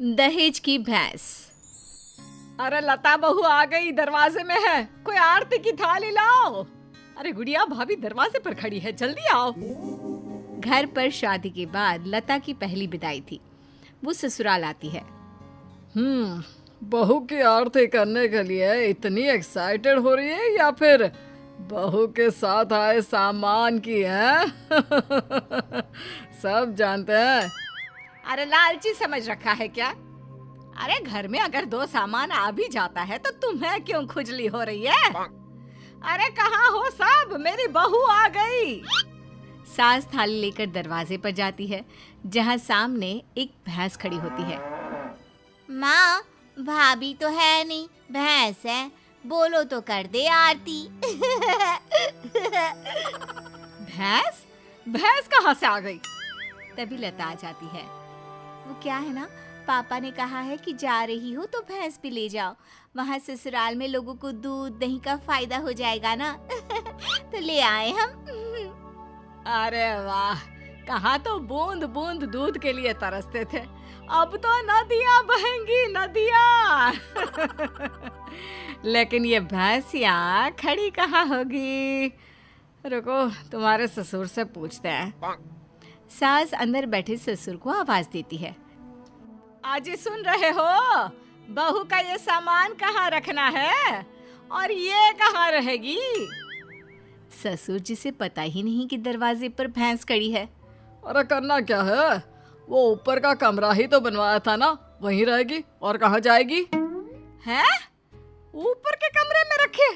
दहेज की भैंस। अरे लता बहू आ गई, दरवाजे में है, कोई आरती की थाली लाओ। अरे गुड़िया भाभी दरवाजे पर खड़ी है, जल्दी आओ। घर पर शादी के बाद लता की पहली विदाई थी। वो ससुराल आती है। बहू की आरती करने के लिए इतनी एक्साइटेड हो रही है या फिर बहू के साथ आए सामान की है? सब जानते हैं। अरे लालची समझ रखा है क्या? अरे घर में अगर दो सामान आ भी जाता है तो तुम्हें क्यों खुजली हो रही है? अरे कहाँ हो सब, मेरी बहू आ गई। सास थाली लेकर दरवाजे पर जाती है, जहाँ सामने एक भैंस खड़ी होती है। माँ, भाभी तो है नहीं, भैंस है, बोलो तो कर दे आरती। भैंस? भैंस कहाँ से आ गई? तभी लता आ जाती है। वो क्या है ना, पापा ने कहा है कि जा रही हो तो भैंस भी ले जाओ, वहाँ ससुराल में लोगों को दूध दही का फायदा हो जाएगा ना। तो ले आए हम। अरे वाह, कहाँ तो बूंद बूंद दूध के लिए तरसते थे, अब तो नदियाँ बहेंगी नदियाँ। लेकिन ये भैंसिया खड़ी कहाँ होगी? रुको, तुम्हारे ससुर से पूछते हैं। सास अंदर बैठे ससुर को आवाज देती है। आज सुन रहे हो, बहू का ये सामान कहाँ रखना है और ये कहाँ रहेगी? ससुर जी से पता ही नहीं कि दरवाजे पर भैंस खड़ी है। अरे करना क्या है, वो ऊपर का कमरा ही तो बनवाया था ना, वहीं रहेगी और कहाँ जाएगी? हैं? ऊपर के कमरे में रखे?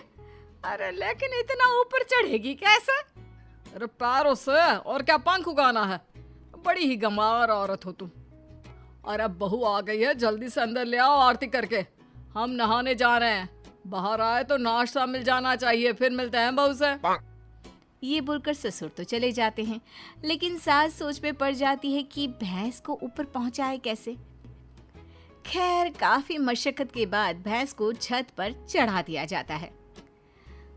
अरे लेकिन इतना ऊपर चढ़ेगी कैसे? अरे पैरों से, और क्या पंख उगाना है? बड़ी ही गंवार औरत हो तुम। और अब बहू आ गई है, जल्दी से अंदर ले आओ आरती करके, हम नहाने जा रहे हैं। बाहर आए तो नाश्ता मिल जाना चाहिए, फिर मिलते हैं बहू से। ये बोलकर ससुर तो चले जाते हैं, लेकिन सास सोच में पड़ जाती है कि भैंस को ऊपर पहुंचाए कैसे। खैर काफी मशक्कत के बाद भैंस को छत पर चढ़ा दिया जाता है।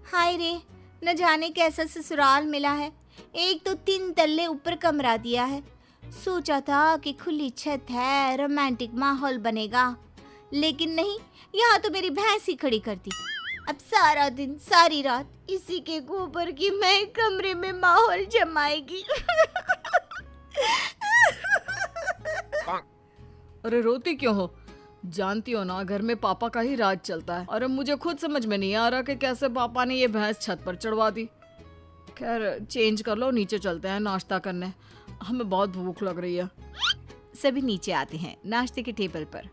हाय रे, न जाने कैसा ससुराल मिला है, एक तो 3 तल्ले ऊपर कमरा दिया है। सोचा था कि खुली छत है, रोमांटिक माहौल बनेगा, लेकिन नहीं, यहाँ तो मेरी भैंस ही खड़ी कर दी। अब सारा दिन सारी रात इसी के गोबर की मैं कमरे में माहौल जमाएगी। अरे रोती क्यों हो? जानती हो ना, घर में पापा का ही राज चलता है। और अब मुझे खुद समझ में नहीं आ रहा कि कैसे पापा ने ये भैंस छत पर चढ़वा दी। खैर चेंज कर लो, नीचे चलते हैं नाश्ता करने, हमें बहुत भूख लग रही है। सभी नीचे आते हैं नाश्ते के टेबल पर।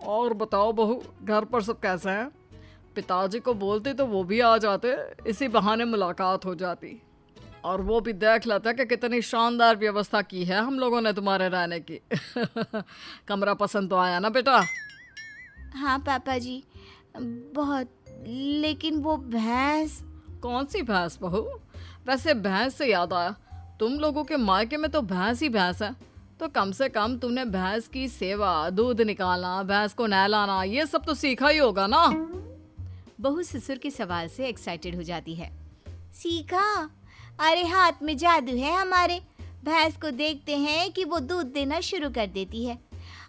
और बताओ बहू, घर पर सब कैसे हैं? पिताजी को बोलते तो वो भी आ जाते, इसी बहाने मुलाकात हो जाती, और वो भी देख लेते कि कितनी शानदार व्यवस्था की है हम लोगों ने तुम्हारे रहने की। कमरा पसंद तो आया ना बेटा? हाँ पापा जी, बहुत। लेकिन वो भैंस। कौन सी भैंस बहू? वैसे भैंस से याद आया, तुम लोगों के मायके में तो भैंस ही भैंस है, तो कम से कम तुमने भैंस की सेवा, दूध निकालना, भैंस को नहलाना, ये सब तो सीखा ही होगा ना? बहू ससुर के सवाल से एक्साइटेड हो जाती है। सीखा? अरे हाथ में जादू है हमारे। भैंस को देखते हैं कि वो दूध देना शुरू कर देती है,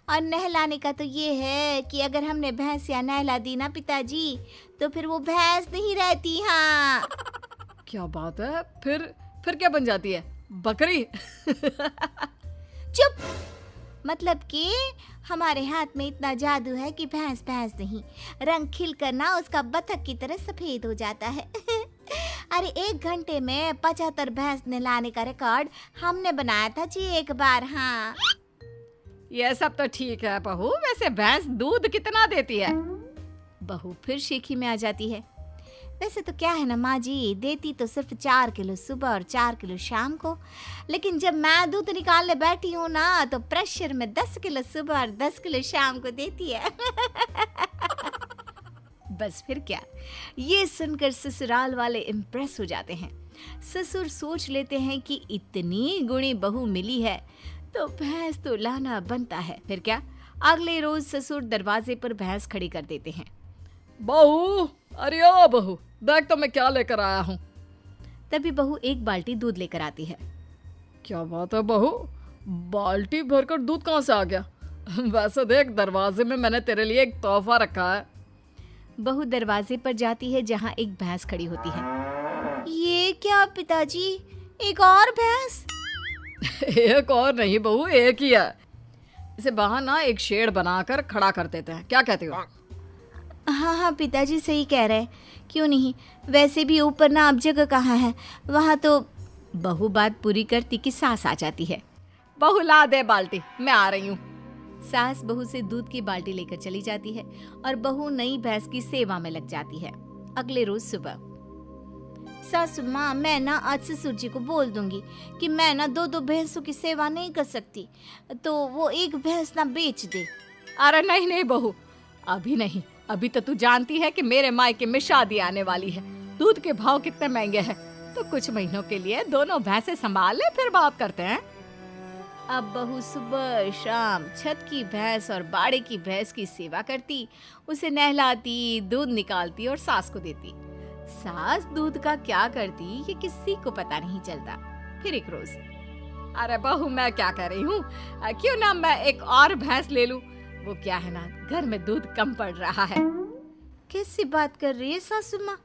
और नहलाने का तो ये है कि अगर हमने भैंस या नहला दी ना पिताजी, तो फिर वो भैंस नहीं रहती। हाँ। क्या बात है? फिर क्या बन जाती है? बकरी? चुप। मतलब कि हमारे हाथ में इतना जादू है कि भैंस भैंस नहीं, रंग खिल कर ना उसका बतख की तरह सफेद हो जाता है। अरे 1 घंटे में 75 भैंस नहलाने का रिकॉर्ड हमने बनाया था जी एक बार। हाँ, ये सब तो ठीक है बहू, वैसे भैंस दूध कितना देती है? बहू फिर शेखी में आ जाती है। वैसे तो क्या है ना माँ जी, देती तो सिर्फ 4 किलो सुबह और 4 किलो शाम को, लेकिन जब मैं दूध निकालने बैठी हूँ ना, तो प्रेशर में 10 किलो सुबह और 10 किलो शाम को देती है। बस फिर क्या, ये सुनकर ससुराल वाले इम्प्रेस हो जाते हैं। ससुर सोच लेते हैं कि इतनी गुणी बहू मिली है तो भैंस तो लाना बनता है। फिर क्या, अगले रोज ससुर दरवाजे पर भैंस खड़ी कर देते हैं। बहू, अरे ओ बहू, देख तो मैं क्या लेकर आया हूँ। तभी बहू एक बाल्टी दूध लेकर आती है। क्या बात है बहू, बाल्टी भरकर दूध कहाँ से आ गया? वैसे देख, दरवाजे में मैंने तेरे लिए एक तोहफा रखा है। बहू दरवाजे पर जाती है जहाँ एक भैंस खड़ी होती है। ये क्या पिताजी, एक और भैंस? एक और नहीं बहू, एक ही है। इसे बाहर ना एक शेड बनाकर खड़ा कर देते हैं, क्या कहते हो? हाँ हाँ पिताजी सही कह रहे हैं, क्यों नहीं। वैसे भी ऊपर ना अब जगह कहाँ है, वहाँ तो। बहू बात पूरी करती कि सास आ जाती है। बहू ला दे बाल्टी, मैं आ रही हूँ। सास बहू से दूध की बाल्टी लेकर चली जाती है और बहू नई भैंस की सेवा में लग जाती है। अगले रोज सुबह सासू माँ, मैं ना आज ससुर जी को बोल दूंगी कि मैं ना दो दो भैंसों की सेवा नहीं कर सकती, तो वो एक भैंस ना बेच दे। अरे नहीं नहीं बहू, अभी नहीं। अभी तो तू जानती है कि मेरे मायके में शादी आने वाली है। दूध के भाव कितने महंगे हैं, तो कुछ महीनों के लिए दोनों भैंसें संभाल ले, फिर बात करते हैं। अब बहू सुबह शाम छत की भैंस और बाड़े की भैंस की सेवा करती, उसे नहलाती, दूध निकालती और सास को देती। सास दूध का क्या करती ये किसी को पता नहीं चलता। फिर एक रोज, अरे बहू, मैं क्या कर रही हूँ, क्यों ना मैं एक और भैंस ले लूं। वो क्या है ना, घर में दूध कम पड़ रहा है। कैसी बात कर रही है सासू माँ,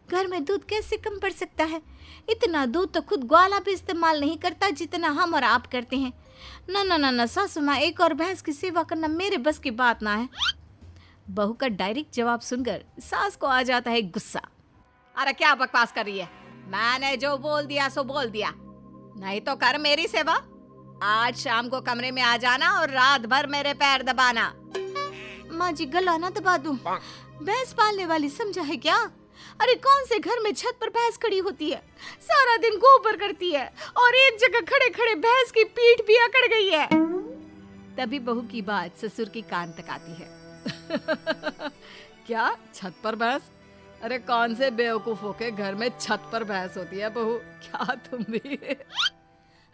घर में दूध कैसे कम पड़ सकता है? इतना दूध तो खुद ग्वाला भी इस्तेमाल नहीं करता जितना हम और आप करते हैं। ना ना ना ना सासू माँ, एक और भैंस की सेवा करना मेरे बस की बात ना है। बहू का डायरेक्ट जवाब सुनकर सास को आ जाता है गुस्सा। अरे क्या बकवास कर रही है, मैंने जो बोल दिया सो बोल दिया। नहीं तो कर मेरी सेवा। आज शाम को कमरे में आ जाना और रात भर मेरे पैर दबाना। माँ जी, गला ना दबा दूं। भैंस पालने वाली समझा है क्या? अरे कौन से घर में छत पर भैंस खड़ी होती है, सारा दिन गोबर करती है और एक जगह खड़े खड़े भैंस की पीठ भी अकड़ गई है। तभी बहू की बात ससुर के कान तक आती है। क्या छत पर भैंस? अरे कौन से बेवकूफों के घर में छत पर भैंस होती है बहू, क्या तुम भी?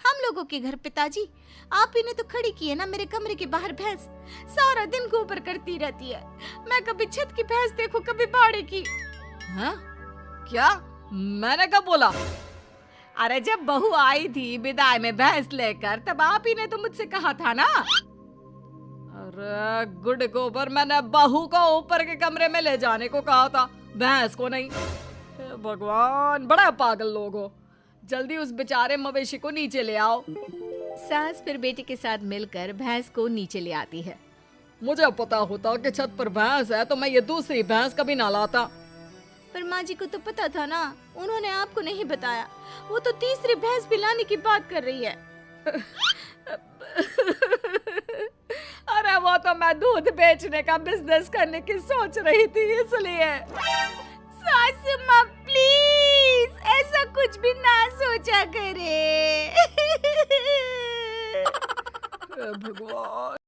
हम लोगों के घर पिताजी, आप ही ने तो खड़ी की है ना मेरे कमरे के बाहर भैंस। सारा दिन गोबर करती रहती है। मैं कभी छत की भैंस देखूं, कभी बाड़े की। हाँ? क्या? मैंने कब बोला? अरे जब बहू आई थी विदाई में भैंस लेकर, तब आप ही ने तो मुझसे कहा था ना। अरे गुड गोबर, मैंने बहू को ऊपर के कमरे में ले जाने को कहा था, भैंस को नहीं। हे भगवान, बड़ा पागल लोग हो। जल्दी उस बेचारे मवेशी को नीचे ले आओ। सास फिर बेटे के साथ मिलकर भैंस को नीचे ले आती है। मुझे पता होता कि छत पर भैंस है तो मैं ये दूसरी भैंस कभी ना लाता। पर माँ जी को तो पता था ना, उन्होंने आपको नहीं बताया। वो तो तीसरी भैंस भी लाने की बात कर रही है। अरे वो तो मैं दूध बेचने का बिजनेस करने की सोच रही थी, इसलिए। सासू माँ प्लीज ऐसा कुछ भी ना सोचा करे। भगवान।